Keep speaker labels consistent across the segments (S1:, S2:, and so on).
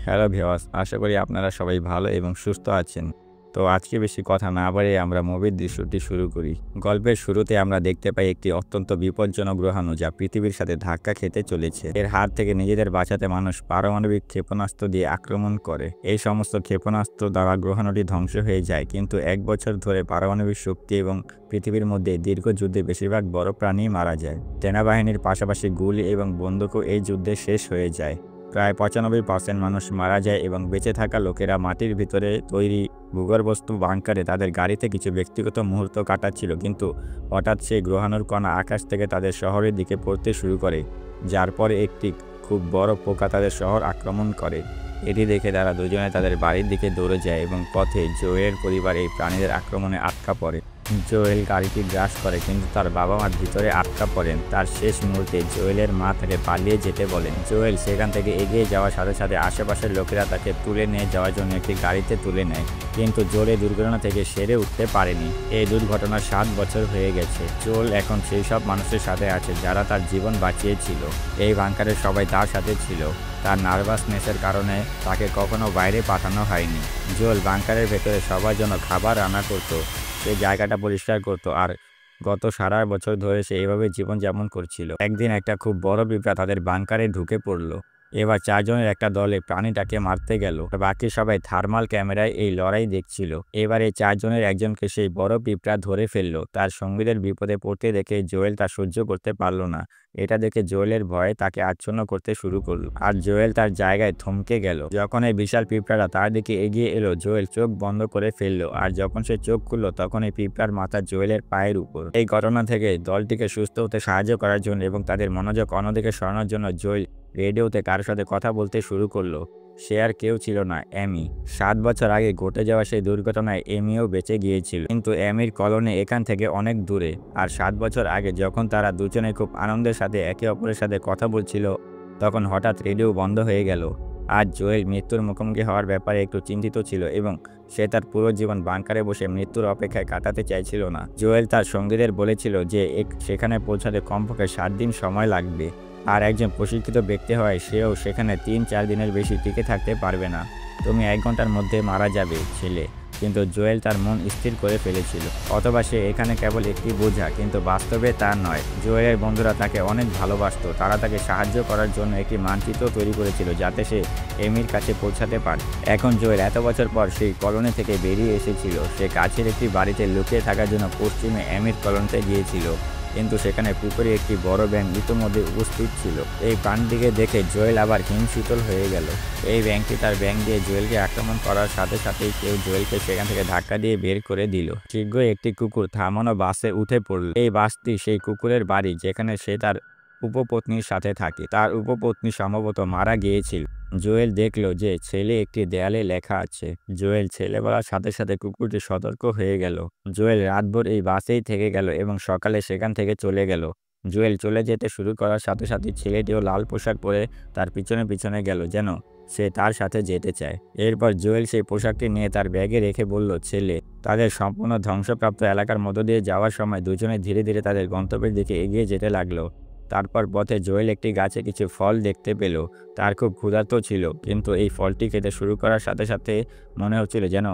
S1: Hello viewers, আশা করি আপনারা সবাই ভালো এবং সুস্থ আছেন। তো আজকে বেশি কথা না বাড়িয়ে আমরা মুভির দৃশ্যটি শুরু করি। গল্পের শুরুতে আমরা দেখতে পাই একটি অত্যন্ত বিপজ্জনক গ্রহাণু যা পৃথিবীর সাথে ধাক্কা খেতে চলেছে। এর হাত থেকে নিজেদের বাঁচাতে মানুষ পারমাণবিক ক্ষেপণাস্ত্র দিয়ে আক্রমণ করে। এই সমস্ত ক্ষেপণাস্ত্র দ্বারা গ্রহাণুটি ধ্বংস হয়ে যায়, কিন্তু 1 বছর ধরে পারমাণবিক শক্তি এবং পৃথিবীর মধ্যে দীর্ঘ যুদ্ধে বেশিরভাগ বড় প্রাণী মারা যায়। সেনাবাহিনীর পাশাপাশি গুলি এবং বন্দুকও এই যুদ্ধে শেষ হয়ে যায়। প্রায় 95% মানুষ মারা যায় এবং বেঁচে থাকা লোকেরা মাটির ভিতরে তৈরি ভূগর্ভস্থ বাংকারে তাদের গাড়িতে কিছু ব্যক্তিগত মুহূর্ত কাটাচ্ছিল, কিন্তু হঠাৎ সেই গ্রহাণুর কণা আকাশ থেকে তাদের শহরের দিকে পড়তে শুরু করে, যার পরে একটি খুব বড় পোকা তাদের শহর আক্রমণ করে। এটি দেখে তারা দুজনে তাদের বাড়ির দিকে দৌড়ে যায় এবং পথে জোয়েলের পরিবার এই প্রাণীদের আক্রমণে আটকা পড়ে। জোয়েল গাড়িটি গ্রাস করে, কিন্তু তার বাবা মা ভিতরে আটকা পড়েন। তার শেষ মুহূর্তে জোয়েলের মা তাকে পালিয়ে যেতে বলেন। জোয়েল সেখান থেকে এগিয়ে যাওয়ার সাথে সাথে আশেপাশের লোকেরা তাকে তুলে নিয়ে যাওয়ার জন্য একটি গাড়িতে তুলে নেয়, কিন্তু জোয়েল এই দুর্ঘটনা থেকে সেরে উঠতে পারেনি। এই দুর্ঘটনার 7 বছর হয়ে গেছে। জোয়েল এখন সেই সব মানুষের সাথে আছে যারা তার জীবন বাঁচিয়েছিল। এই বাংকারের সবাই তার সাথে ছিল। তার নার্ভাসনেসের কারণে তাকে কখনো বাইরে পাঠানো হয়নি। জোয়েল বাংকারের ভেতরে সবার জন্য খাবার রান্না করত, সে জায়গাটা পরিষ্কার করত, আর গত সারা বছর ধরে সে এভাবে জীবনযাপন করছিল। একদিন একটা খুব বড় পিঁপড়া তাদের বাংকারে ঢুকে পড়ল। এবার 4 জনের একটা দলে প্রাণীটাকে মারতে গেল। বাকি সবাই থার্মাল ক্যামেরায় এই লড়াই দেখছিল। এবার এই 4 জনের একজনকে সেই বড় পিঁপড়া ধরে ফেলল। তার সঙ্গীদের বিপদে পড়তে দেখে জোয়েল তা সহ্য করতে পারল না। এটা দেখে জোয়েলের ভয়ে তাকে আচ্ছন্ন করতে শুরু করলো, আর জোয়েল তার জায়গায় থমকে গেল। যখন এই বিশাল পিঁপড়াটা তার দিকে এগিয়ে এলো, জোয়েল চোখ বন্ধ করে ফেললো, আর যখন সে চোখ খুলল তখন এই পিঁপড়ার মাথা জোয়েলের পায়ের উপর। এই ঘটনা থেকে দলটিকে সুস্থ হতে সাহায্য করার জন্য এবং তাদের মনোযোগ অন্যদিকে সরানোর জন্য জোয়েল রেডিওতে কারোর সাথে কথা বলতে শুরু করলো। সে আর কেউ ছিল না, অ্যামি। 7 বছর আগে ঘটে যাওয়া সেই দুর্ঘটনায় এমিও বেঁচে গিয়েছিল, কিন্তু অ্যামির কলোনি এখান থেকে অনেক দূরে। আর 7 বছর আগে যখন তারা দুজনে খুব আনন্দের সাথে একে অপরের সাথে কথা বলছিল, তখন হঠাৎ রেডিও বন্ধ হয়ে গেল। আজ জোয়েল মৃত্যুর মুখোমুখি হওয়ার ব্যাপারে একটু চিন্তিত ছিল এবং সে তার পুরো জীবন বাংকারে বসে মৃত্যুর অপেক্ষায় কাটাতে চাইছিল না। জোয়েল তার সঙ্গীদের বলেছিল যে সেখানে পৌঁছাতে কমপক্ষে 7 দিন সময় লাগবে, আর একজন প্রশিক্ষিত ব্যক্তি হয় সেও সেখানে 3-4 দিনের বেশি টিকে থাকতে পারবে না। তুমি 1 ঘন্টার মধ্যে মারা যাবে, ছেলে। কিন্তু জোয়েল তার মন স্থির করে ফেলেছিল, অথবা সে এখানে কেবল একটি বোঝা, কিন্তু বাস্তবে তা নয়। জোয়েলের বন্ধুরা তাকে অনেক ভালোবাসত। তারা তাকে সাহায্য করার জন্য একটি মানচিত্র তৈরি করেছিল যাতে সে এমির কাছে পৌঁছাতে পারে। এখন জোয়েল এত বছর পর সেই কলোনি থেকে বেরিয়ে এসেছিল। সে কাছের একটি বাড়িতে লুকিয়ে থাকার জন্য পশ্চিমে এমির কলোনিতে গিয়েছিল, কিন্তু সেখানে পুকুরে একটি বড় ব্যাঙ ইতিমধ্যে উপস্থিত ছিল। এই প্রাণীটিকে দেখে জোয়েল আবার হিমশীতল হয়ে গেল। এই ব্যাঙটি তার ব্যাঙ দিয়ে জোয়েলকে আক্রমণ করার সাথে সাথেই কেউ জোয়েলকে সেখান থেকে ধাক্কা দিয়ে বের করে দিল। শীঘ্রই একটি কুকুর থামানো বাসে উঠে পড়ল। এই বাসটি সেই কুকুরের বাড়ি যেখানে সে তার উপপত্নীর সাথে থাকে। তার উপপত্নী সম্ভবত মারা গিয়েছিল। জোয়েল দেখল যে ছেলে একটি দেয়ালে লেখা আছে। জোয়েল ছেলে বলার সাথে সাথে কুকুরটি সতর্ক হয়ে গেল। জোয়েল রাতভর এই বাসেই থেকে গেল এবং সকালে সেখান থেকে চলে গেল। জোয়েল চলে যেতে শুরু করার সাথে সাথে ছেলেটিও লাল পোশাক পরে তার পিছনে পিছনে গেল, যেন সে তার সাথে যেতে চায়। এরপর জোয়েল সেই পোশাকটি নিয়ে তার ব্যাগে রেখে বলল, ছেলে। তাদের সম্পূর্ণ ধ্বংসপ্রাপ্ত এলাকার মধ্য দিয়ে যাওয়ার সময় দুজনে ধীরে ধীরে তাদের গন্তব্যের দিকে এগিয়ে যেতে লাগলো। তারপর পথে জোয়েল একটি গাছে কিছু ফল দেখতে পেল। তার খুব ক্ষুধার্ত ছিল, কিন্তু এই ফলটি খেতে শুরু করার সাথে সাথে মনে হচ্ছিল যেন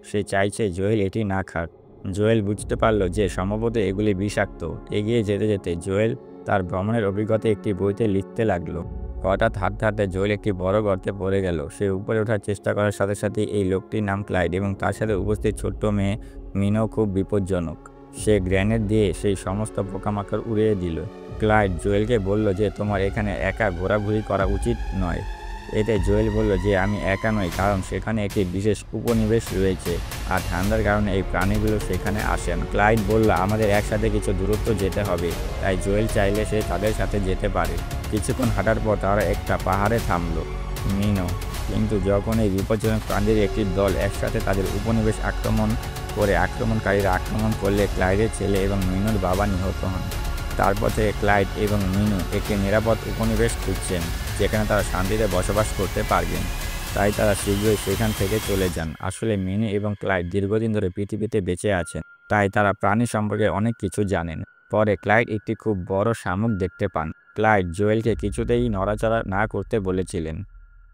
S1: সে চাইছে জোয়েল এটি না খাক। জোয়েল বুঝতে পারল যে সম্ভবত এগুলি বিষাক্ত। এগিয়ে যেতে যেতে জোয়েল তার ভ্রমণের অভিজ্ঞতা একটি বইতে লিখতে লাগলো। হঠাৎ হাঁটতে হাঁটতে জোয়েল একটি বড় গর্তে পড়ে গেল। সে উপরে ওঠার চেষ্টা করার সাথে সাথে এই লোকটির নাম ক্লাইড এবং তার সাথে উপস্থিত ছোট্ট মেয়ে মিনো খুব বিপজ্জনক। সে গ্রেনেড দিয়ে সেই সমস্ত পোকামাকড় উড়িয়ে দিল। ক্লাইড জোয়েলকে বলল যে তোমার এখানে একা ঘোরাঘুরি করা উচিত নয়। এতে জোয়েল বলল যে আমি একা নই, কারণ সেখানে একটি বিশেষ উপনিবেশ রয়েছে, আর ঠান্ডার কারণে এই প্রাণীগুলো সেখানে আসে না। ক্লাইড বলল আমাদের একসাথে কিছু দূরত্ব যেতে হবে, তাই জোয়েল চাইলে সে তাদের সাথে যেতে পারে। কিছুক্ষণ হাঁটার পর তারা একটা পাহাড়ে থামল। মিনো কিন্তু যখন এই বিপজ্জনক প্রাণীর একটি দল একসাথে তাদের উপনিবেশ আক্রমণকারীরা আক্রমণ করলে ক্লাইডের ছেলে এবং মিনোর বাবা নিহত হন। তারপর থেকে ক্লাইড এবং মিনু একটি নিরাপদ উপনিবেশ খুঁজছেন যেখানে তারা শান্তিতে বসবাস করতে পারবেন। তাই তারা শীঘ্রই সেখান থেকে চলে যান। আসলে মিনু এবং ক্লাইড দীর্ঘদিন ধরে পৃথিবীতে বেঁচে আছেন, তাই তারা প্রাণী সম্পর্কে অনেক কিছু জানেন। পরে ক্লাইড একটি খুব বড় শামুক দেখতে পান। ক্লাইড জোয়েলকে কিছুতেই নড়াচড়া না করতে বলেছিলেন।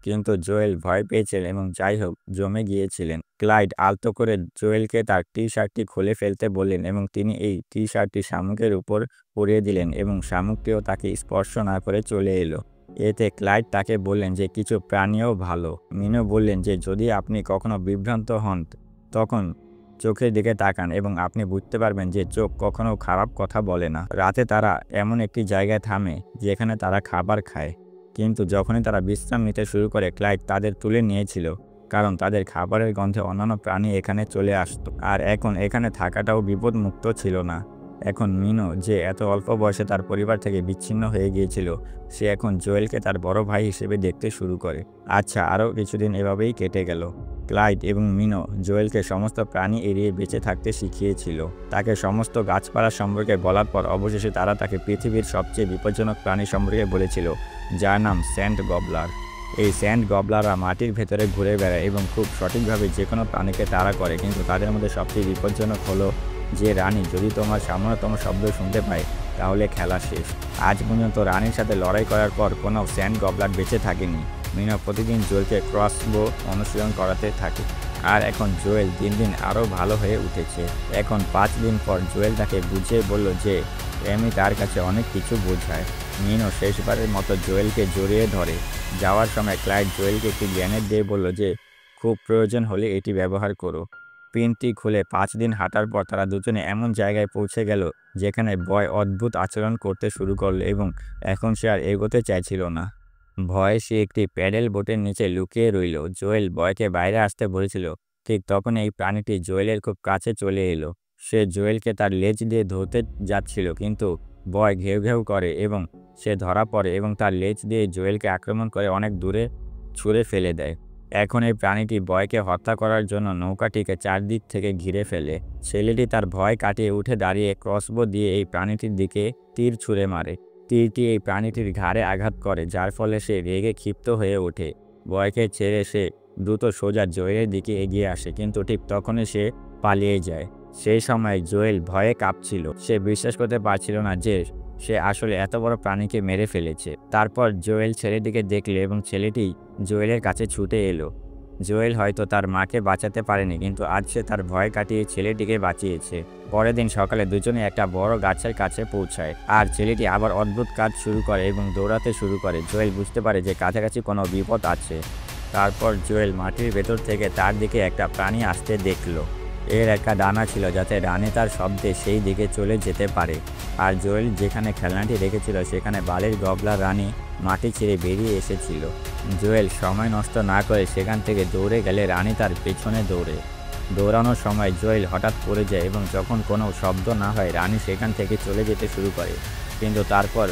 S1: কিন্তু জোয়েল ভয় পেয়েছিলেন এবং যাই হোক জমে গিয়েছিলেন। ক্লাইড আলতো করে জোয়েলকে তার টি শার্টটি খুলে ফেলতে বললেন এবং তিনি এই টি শার্টটি শামুকের উপর পরিয়ে দিলেন এবং শামুকটিও তাকে স্পর্শ না করে চলে এলো। এতে ক্লাইড তাকে বললেন যে কিছু প্রাণীও ভালো। মিনো বললেন যে যদি আপনি কখনো বিভ্রান্ত হন তখন চোখের দিকে তাকান এবং আপনি বুঝতে পারবেন যে চোখ কখনো খারাপ কথা বলে না। রাতে তারা এমন একটি জায়গায় থামে যেখানে তারা খাবার খায়, কিন্তু যখনই তারা বিশ্রাম নিতে শুরু করে ক্লাইড তাদের তুলে নিয়েছিল, কারণ তাদের খাবারের গন্ধে অন্যান্য প্রাণী এখানে চলে আসতো। আর এখন এখানে থাকাটাও বিপদমুক্ত ছিল না। এখন মিনো, যে এত অল্প বয়সে তার পরিবার থেকে বিচ্ছিন্ন হয়ে গিয়েছিল, সে এখন জোয়েলকে তার বড় ভাই হিসেবে দেখতে শুরু করে। আচ্ছা, আরও কিছুদিন এভাবেই কেটে গেল। ক্লাইড এবং মিনো জোয়েলকে সমস্ত প্রাণী এড়িয়ে বেঁচে থাকতে শিখিয়েছিল। তাকে সমস্ত গাছপালা সম্পর্কে বলার পর অবশেষে তারা তাকে পৃথিবীর সবচেয়ে বিপজ্জনক প্রাণী সম্পর্কে বলেছিল, যার নাম স্যান্ড গবলার। এই স্যান্ড গবলাররা মাটির ভেতরে ঘুরে বেড়ায় এবং খুব সঠিকভাবে যে কোনো প্রাণীকে তাড়া করে, কিন্তু তাদের মধ্যে সবচেয়ে বিপজ্জনক হলো যে রানী যদি তোমার সামান্যতম শব্দ শুনতে পায় তাহলে খেলা শেষ। আজ পর্যন্ত রানীর সাথে লড়াই করার পর কোনো স্যান্ড গবলার বেঁচে থাকেনি। মিনো প্রতিদিন জোয়েলকে ক্রসবো অনুশীলন করাতে থাকে। আর এখন জোয়েল দিন দিন আরও ভালো হয়ে উঠেছে। এখন 5 দিন পর জোয়েল তাকে বুঝিয়ে বলল যে এমি তার কাছে অনেক কিছু বোঝায়। মিনো শেষবারের মতো জোয়েলকে জড়িয়ে ধরে। যাওয়ার সময় ক্লাইড জোয়েলকে একটি গ্রেনেড দিয়ে বলল যে খুব প্রয়োজন হলে এটি ব্যবহার করো। পিনটি খুলে 5 দিন হাঁটার পর তারা দুজনে এমন জায়গায় পৌঁছে গেল যেখানে বয় অদ্ভুত আচরণ করতে শুরু করলো এবং এখন সে আর এগোতে চাইছিল না। ভয়ে সে একটি প্যাডেল বোটের নিচে লুকিয়ে রইল। জোয়েল বয়কে বাইরে আসতে বলেছিল, ঠিক তখন এই প্রাণীটি জোয়েলের খুব কাছে চলে এলো। সে জোয়েলকে তার লেজ দিয়ে ধরতে যাচ্ছিল, কিন্তু বয় ঘেউ ঘেউ করে এবং সে ধরা পড়ে এবং তার লেজ দিয়ে জোয়েলকে আক্রমণ করে অনেক দূরে ছুঁড়ে ফেলে দেয়। এখন এই প্রাণীটি বয়কে হত্যা করার জন্য নৌকাটিকে চারদিক থেকে ঘিরে ফেলে। ছেলেটি তার ভয় কাটিয়ে উঠে দাঁড়িয়ে ক্রসবো দিয়ে এই প্রাণীটির দিকে তীর ছুঁড়ে মারে। তীরটি এই প্রাণীটির ঘাড়ে আঘাত করে, যার ফলে সে রেগে ক্ষিপ্ত হয়ে ওঠে। বয়কে ছেড়ে সে দ্রুত সোজা জোয়েলের দিকে এগিয়ে আসে, কিন্তু ঠিক তখনই সে পালিয়ে যায়। সেই সময় জোয়েল ভয়ে কাঁপছিল। সে বিশ্বাস করতে পারছিল না যে সে আসলে এত বড় প্রাণীকে মেরে ফেলেছে। তারপর জোয়েল ছেলেটিকে দেখল এবং ছেলেটি জোয়েলের কাছে ছুটে এলো। জোয়েল হয়তো তার মাকে বাঁচাতে পারেনি, কিন্তু আজ সে তার ভয় কাটিয়ে ছেলেটিকে বাঁচিয়েছে। পরের দিন সকালে দুজনে একটা বড় গাছের কাছে পৌঁছায়, আর ছেলেটি আবার অদ্ভুত কাজ শুরু করে এবং দৌড়াতে শুরু করে। জোয়েল বুঝতে পারে যে কাছাকাছি কোনো বিপদ আছে। তারপর জোয়েল মাটির ভেতর থেকে তার দিকে একটা প্রাণী আসতে দেখল। এর একটা ডানা ছিল যাতে রানী তার শব্দে সেই দিকে চলে যেতে পারে। আর জোয়েল যেখানে খেলনাটি রেখেছিল সেখানে বালির গবলার রানী মাটি ছেড়ে বেরিয়ে এসেছিল। জোয়েল সময় নষ্ট না করে সেখান থেকে দৌড়ে গেলে রানী তার পেছনে দৌড়ে। দৌড়ানোর সময় জোয়েল হঠাৎ পড়ে যায় এবং যখন কোনো শব্দ না হয় রানী সেখান থেকে চলে যেতে শুরু করে, কিন্তু তারপর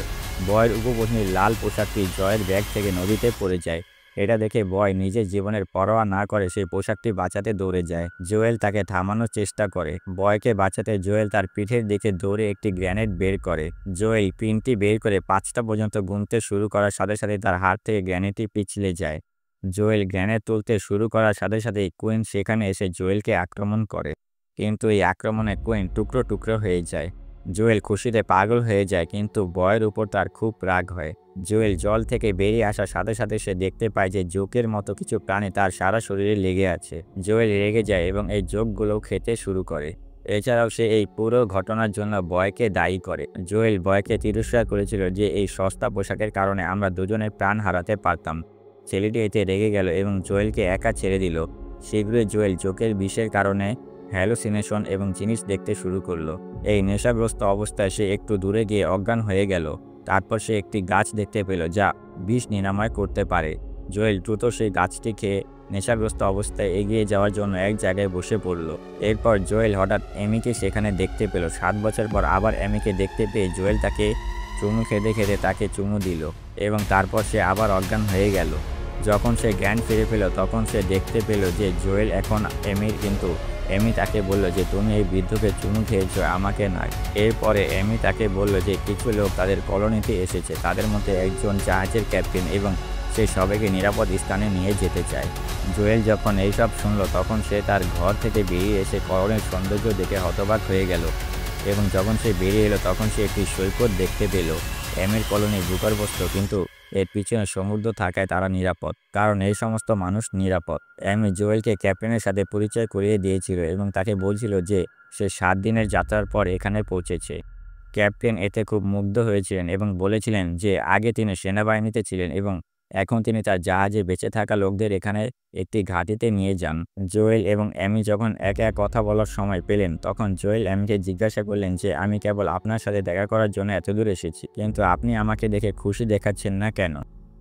S1: বয়ের উপপত্নীর লাল পোশাকটি জয়ের ব্যাগ থেকে নদীতে পড়ে যায়। এটা দেখে বয় নিজের জীবনের পরোয়া না করে সেই পোশাকটি বাঁচাতে দৌড়ে যায়। জোয়েল তাকে থামানোর চেষ্টা করে। বয়কে বাঁচাতে জোয়েল তার পিঠের দিকে দৌড়ে একটি গ্রেনেড বের করে। জোয়েল পিনটি বের করে 5টা পর্যন্ত গুনতে শুরু করার সাথে সাথে তার হাত থেকে গ্রেনেডটি পিছলে যায়। জোয়েল গ্রেনেড তুলতে শুরু করার সাথে সাথেই কুইন সেখানে এসে জোয়েলকে আক্রমণ করে, কিন্তু এই আক্রমণে কুইন টুকরো টুকরো হয়ে যায়। জোয়েল খুশিতে পাগল হয়ে যায়, কিন্তু বয়ের উপর তার খুব রাগ হয়। জোয়েল জল থেকে বেরিয়ে আসার সাথে সাথে সে দেখতে পায় যে জোকের মতো কিছু প্রাণী তার সারা শরীরে লেগে আছে। জোয়েল রেগে যায় এবং এই জোকগুলো খেতে শুরু করে। এছাড়াও সে এই পুরো ঘটনার জন্য বয়কে দায়ী করে। জোয়েল বয়কে তিরস্কার করেছিল যে এই সস্তা পোশাকের কারণে আমরা দুজনে প্রাণ হারাতে পারতাম। ছেলেটি এতে রেগে গেল এবং জোয়েলকে একা ছেড়ে দিল। শীঘ্রই জোয়েল জোকের বিষের কারণে হ্যালুসিনেশন এবং জিনিস দেখতে শুরু করলো। এই নেশাগ্রস্ত অবস্থায় সে একটু দূরে গিয়ে অজ্ঞান হয়ে গেল। তারপর সে একটি গাছ দেখতে পেল যা বিষ নিরাময় করতে পারে। জোয়েল দ্রুত সেই গাছটি খেয়ে নেশাগ্রস্ত অবস্থায় এগিয়ে যাওয়ার জন্য এক জায়গায় বসে পড়ল। এরপর জোয়েল হঠাৎ এমিকে সেখানে দেখতে পেল। 7 বছর পর আবার এমিকে দেখতে পেয়ে জোয়েল তাকে চুমু খেতে খেতে তাকে চুমু দিল এবং তারপর সে আবার অজ্ঞান হয়ে গেল। যখন সে জ্ঞান ফিরে পেল তখন সে দেখতে পেল যে জোয়েল এখন এমির, কিন্তু এমি তাকে বলল যে তুমি এই বৃদ্ধকে চুমু খেয়েছ, আমাকে নয়। এরপরে এমি তাকে বলল যে কিছু লোক তাদের কলোনিতে এসেছে, তাদের মধ্যে একজন জাহাজের ক্যাপ্টেন এবং সে সবাইকে নিরাপদ স্থানে নিয়ে যেতে চায়। জোয়েল যখন এইসব শুনল তখন সে তার ঘর থেকে বেরিয়ে এসে কলোনির সৌন্দর্য দেখে হতবাক হয়ে গেল এবং যখন সে বেরিয়ে এলো তখন সে একটি সৈকত দেখতে পেল। এমির কলোনি ভূগর্ভস্থ, কিন্তু এর পিছনে সমুদ্র থাকায় তারা নিরাপদ, কারণ এই সমস্ত মানুষ নিরাপদ। অ্যামি জোয়েলকে ক্যাপ্টেনের সাথে পরিচয় করিয়ে দিয়েছিল এবং তাকে বলছিল যে সে 7 দিনের যাত্রার পর এখানে পৌঁছেছে। ক্যাপ্টেন এতে খুব মুগ্ধ হয়েছিলেন এবং বলেছিলেন যে আগে তিনি সেনাবাহিনীতে ছিলেন এবং এখন তিনি তার জাহাজে বেঁচে থাকা লোকদের এখানে একটি ঘাঁটিতে নিয়ে যান। জোয়েল এবং অ্যামি যখন একে এক কথা বলার সময় পেলেন, তখন জোয়েল অ্যামিকে জিজ্ঞাসা করলেন যে আমি কেবল আপনার সাথে দেখা করার জন্য এতদূর এসেছি, কিন্তু আপনি আমাকে দেখে খুশি দেখাচ্ছেন না কেন?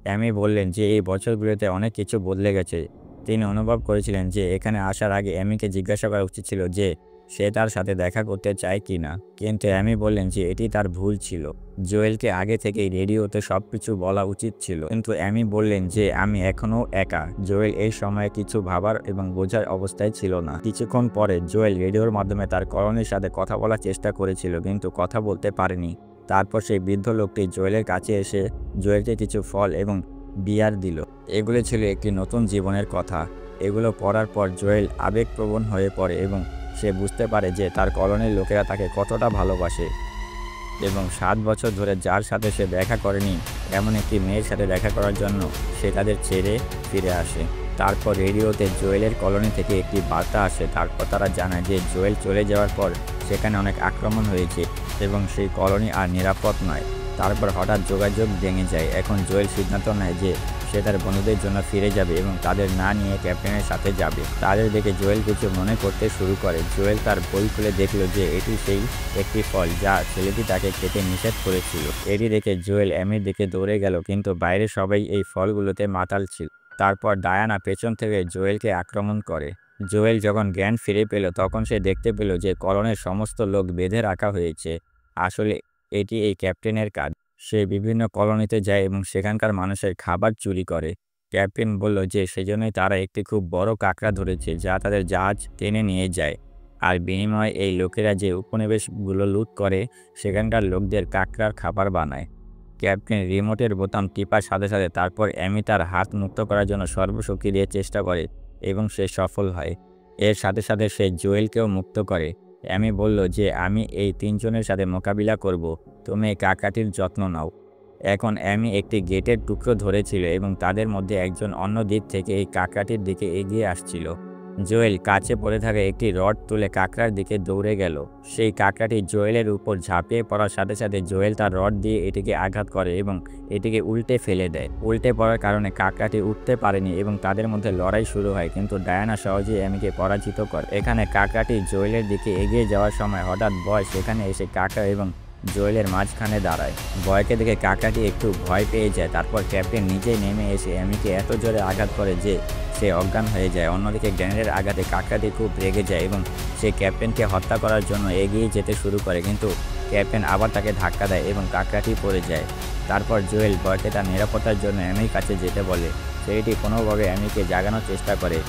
S1: অ্যামি বললেন যে এই বছরগুলোতে অনেক কিছু বদলে গেছে। তিনি অনুভব করেছিলেন যে এখানে আসার আগে অ্যামিকে জিজ্ঞাসা করা উচিত ছিল যে সে তার সাথে দেখা করতে চায় কি না, কিন্তু অ্যামি বললেন যে এটি তার ভুল ছিল। জোয়েলকে আগে থেকেই রেডিওতে সবকিছু বলা উচিত ছিল, কিন্তু অ্যামি বললেন যে আমি এখনও একা। জোয়েল এই সময়ে কিছু ভাবার এবং বোঝার অবস্থায় ছিল না। কিছুক্ষণ পরে জোয়েল রেডিওর মাধ্যমে তার কলোনির সাথে কথা বলার চেষ্টা করেছিল, কিন্তু কথা বলতে পারেনি। তারপর সেই বৃদ্ধ লোকটি জোয়েলের কাছে এসে জোয়েলকে কিছু ফল এবং বিয়ার দিল। এগুলো ছিল একটি নতুন জীবনের কথা। এগুলো পড়ার পর জোয়েল আবেগপ্রবণ হয়ে পড়ে এবং সে বুঝতে পারে যে তার কলোনির লোকেরা তাকে কতটা ভালোবাসে এবং 7 বছর ধরে যার সাথে সে দেখা করেনি এমন একটি মেয়ের সাথে দেখা করার জন্য সে তাদের ছেড়ে ফিরে আসে। তারপর রেডিওতে জোয়েলের কলোনি থেকে একটি বার্তা আসে। তারপর তারা জানায় যে জোয়েল চলে যাওয়ার পর সেখানে অনেক আক্রমণ হয়েছে এবং সেই কলোনি আর নিরাপদ নয়। তারপর হঠাৎ যোগাযোগ ভেঙে যায়। এখন জোয়েল সিদ্ধান্ত নেয় যে সে তার বন্ধুদের জন্য ফিরে যাবে এবং তাদের না নিয়ে ক্যাপ্টেনের সাথে যাবে। তাদের দেখে জোয়েল কিছু মনে করতে শুরু করে। জোয়েল তার বই খুলে দেখল যে এটি সেই একটি ফল যা ছেলেটি তাকে খেতে নিষেধ করেছিল। এটি দেখে জোয়েল অ্যামির দিকে দৌড়ে গেল, কিন্তু বাইরে সবাই এই ফলগুলোতে মাতাল ছিল। তারপর ডায়ানা পেছন থেকে জোয়েলকে আক্রমণ করে। জোয়েল যখন জ্ঞান ফিরে পেল তখন সে দেখতে পেল যে কলোনির সমস্ত লোক বেঁধে রাখা হয়েছে। আসলে এটি এই ক্যাপ্টেনের কাজ। সে বিভিন্ন কলোনিতে যায় এবং সেখানকার মানুষের খাবার চুরি করে। ক্যাপ্টেন বলল যে সেজন্যই তারা একটি খুব বড় কাঁকড়া ধরেছে যা তাদের জাহাজ টেনে নিয়ে যায়, আর বিনিময়ে এই লোকেরা যে উপনিবেশগুলো লুট করে সেখানকার লোকদের কাঁকড়ার খাবার বানায়। ক্যাপ্টেন রিমোটের বোতাম টিপার সাথে সাথে তারপর অ্যামি তার হাত মুক্ত করার জন্য সর্বশক্তি দিয়ে চেষ্টা করে এবং সে সফল হয়। এর সাথে সাথে সে জোয়েলকেও মুক্ত করে। অ্যামি বলল যে আমি এই 3 জনের সাথে মোকাবিলা করব, তুমি এই কাকাটির যত্ন নাও। এখন অ্যামি একটি গেটের টুকরো ধরেছিল এবং তাদের মধ্যে একজন অন্য দিক থেকে এই কাকড়াটির দিকে এগিয়ে আসছিল। জোয়েল কাছে পড়ে থাকা একটি রড তুলে কাকড়ার দিকে দৌড়ে গেল। সেই কাকড়াটি জোয়েলের উপর ঝাঁপিয়ে পড়ার সাথে সাথে জোয়েল তার রড দিয়ে এটিকে আঘাত করে এবং এটিকে উল্টে ফেলে দেয়। উল্টে পড়ার কারণে কাকড়াটি উঠতে পারেনি এবং তাদের মধ্যে লড়াই শুরু হয়, কিন্তু ডায়ানা সহজেই অ্যামিকে পরাজিত করে। এখানে কাকড়াটি জোয়েলের দিকে এগিয়ে যাওয়ার সময় হঠাৎ বয় সেখানে এসে কাকড়া এবং জোয়েলের মাঝখানে দাঁড়ায়। বয়কে দেখে কাকড়াটি একটু ভয় পেয়ে যায়। তারপর ক্যাপ্টেন নিজেই নেমে এসে অ্যামিকে এত জোরে আঘাত করে যে সে অজ্ঞান হয়ে যায়। অন্যদিকে গ্রেনেডের আঘাতে কাকড়াটি খুব রেগে যায় এবং সে ক্যাপ্টেনকে হত্যা করার জন্য এগিয়ে যেতে শুরু করে, কিন্তু ক্যাপ্টেন আবার তাকে ধাক্কা দেয় এবং কাকড়াটি পড়ে যায়। তারপর জোয়েল বয়কে তার নিরাপত্তার জন্য অ্যামির কাছে যেতে বলে। সেটি কোনোভাবে অ্যামিকে জাগানোর চেষ্টা করে।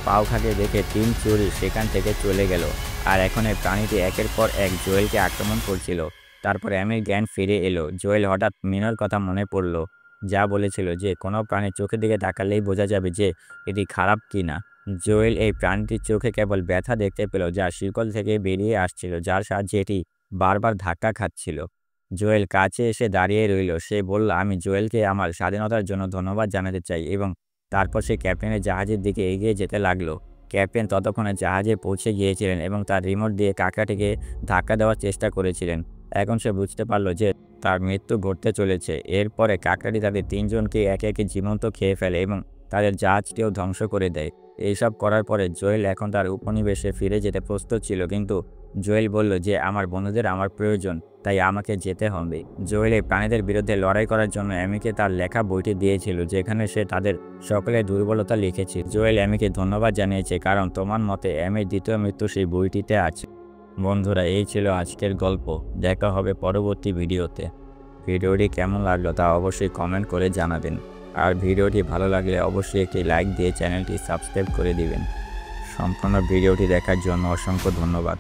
S1: পাওখাকে দেখে 3 চোরই সেখান থেকে চলে গেল, আর এখন এই প্রাণীটি একের পর এক জোয়েলকে আক্রমণ করছিল। তারপর অ্যামির জ্ঞান ফিরে এলো। জোয়েল হঠাৎ মিনোর কথা মনে পড়ল, যা বলেছিল যে কোনো প্রাণীর চোখের দিকে তাকালেই বোঝা যাবে যে এটি খারাপ কি না। জোয়েল এই প্রাণীটির চোখে কেবল ব্যথা দেখতে পেল যা শিকল থেকে বেরিয়ে আসছিল, যার সাহায্যে এটি বারবার ধাক্কা খাচ্ছিল। জোয়েল কাছে এসে দাঁড়িয়ে রইল। সে বলল, আমি জোয়েলকে আমার স্বাধীনতার জন্য ধন্যবাদ জানাতে চাই, এবং তারপর সে ক্যাপ্টেনের জাহাজের দিকে এগিয়ে যেতে লাগলো। ক্যাপ্টেন ততক্ষণে জাহাজে পৌঁছে গিয়েছিলেন এবং তার রিমোট দিয়ে কাকড়াটিকে ধাক্কা দেওয়ার চেষ্টা করেছিলেন। এখন সে বুঝতে পারল যে তার মৃত্যু ঘটতে চলেছে। এরপরে কাকড়াটি তাদের 3 জনকে একে একে জীবন্ত খেয়ে ফেলে এবং তাদের জাহাজটিও ধ্বংস করে দেয়। এইসব করার পরে জোয়েল এখন তার উপনিবেশে ফিরে যেতে প্রস্তুত ছিল, কিন্তু জোয়েল বলল যে আমার বন্ধুদের আমার প্রয়োজন, তাই আমাকে যেতে হবে। জোয়েল এই প্রাণীদের বিরুদ্ধে লড়াই করার জন্য অ্যামিকে তার লেখা বইটি দিয়েছিল, যেখানে সে তাদের সকলের দুর্বলতা লিখেছে। জোয়েল অ্যামিকে ধন্যবাদ জানিয়েছে কারণ তোমার মতে অ্যামির দ্বিতীয় মৃত্যু সেই বইটিতে আছে। বন্ধুরা, এই ছিল আজকের গল্প। দেখা হবে পরবর্তী ভিডিওতে। ভিডিওটি কেমন লাগলো তা অবশ্যই কমেন্ট করে জানাবেন, আর ভিডিওটি ভালো লাগলে অবশ্যই একটি লাইক দিয়ে চ্যানেলটি সাবস্ক্রাইব করে দিবেন। সম্পূর্ণ ভিডিওটি দেখার জন্য অসংখ্য ধন্যবাদ।